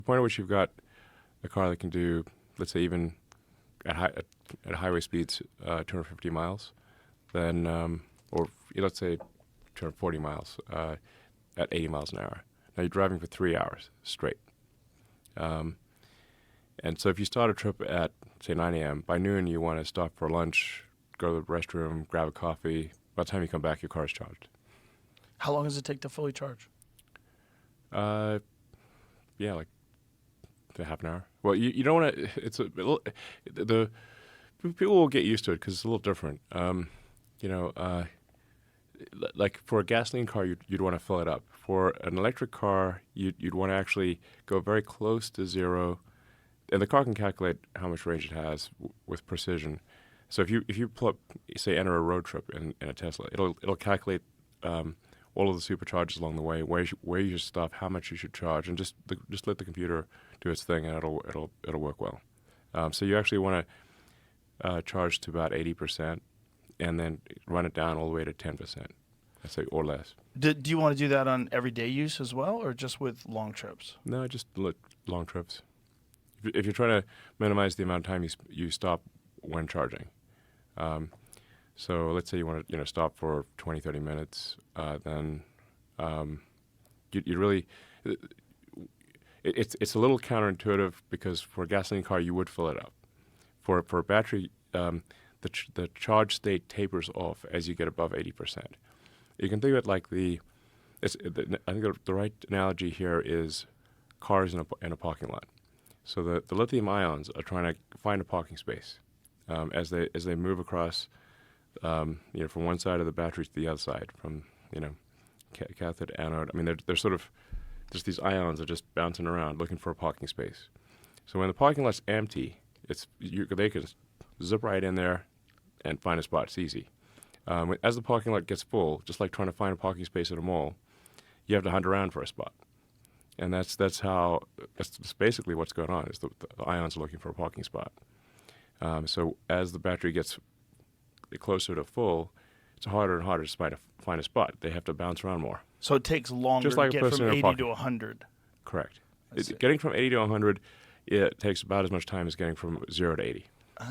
The point at which you've got a car that can do, let's say, even at highway speeds, 250 miles, then, or let's say 240 miles at 80 miles an hour. Now you're driving for 3 hours straight. And so if you start a trip at, say, 9 a.m., by noon you want to stop for lunch, go to the restroom, grab a coffee. By the time you come back, your car is charged. How long does it take to fully charge? Yeah, like half an hour. Well, you don't want to. It's the people will get used to it because it's a little different. Like for a gasoline car, you'd want to fill it up. For an electric car, you'd want to actually go very close to zero, and the car can calculate how much range it has with precision. So if you pull up, say, enter a road trip in a Tesla, it'll calculate all of the supercharges along the way, where you should stop, how much you should charge, and just let the computer do its thing, and it'll work well. So you actually want to charge to about 80%, and then run it down all the way to 10%, I'd say, or less. Do you want to do that on everyday use as well, or just with long trips? No, just long trips. If you're trying to minimize the amount of time you stop when charging. So let's say you want to stop for 20, 30 minutes, then you really it's a little counterintuitive because for a gasoline car you would fill it up. For a battery, the charge state tapers off as you get above 80%. You can think of it like I think the right analogy here is cars in a parking lot. So the lithium ions are trying to find a parking space as they move across, from one side of the battery to the other side, from cathode to anode. I mean, they're sort of just these ions are just bouncing around looking for a parking space. So when the parking lot's empty, they can zip right in there and find a spot. It's easy. As the parking lot gets full, just like trying to find a parking space at a mall, you have to hunt around for a spot. And that's basically what's going on, is the ions are looking for a parking spot. So as the battery gets closer to full, it's harder and harder to find a spot. They have to bounce around more. So it takes longer Just like to get from 80 to 100. Correct. Getting from 80 to 100, it takes about as much time as getting from 0 to 80. Oh.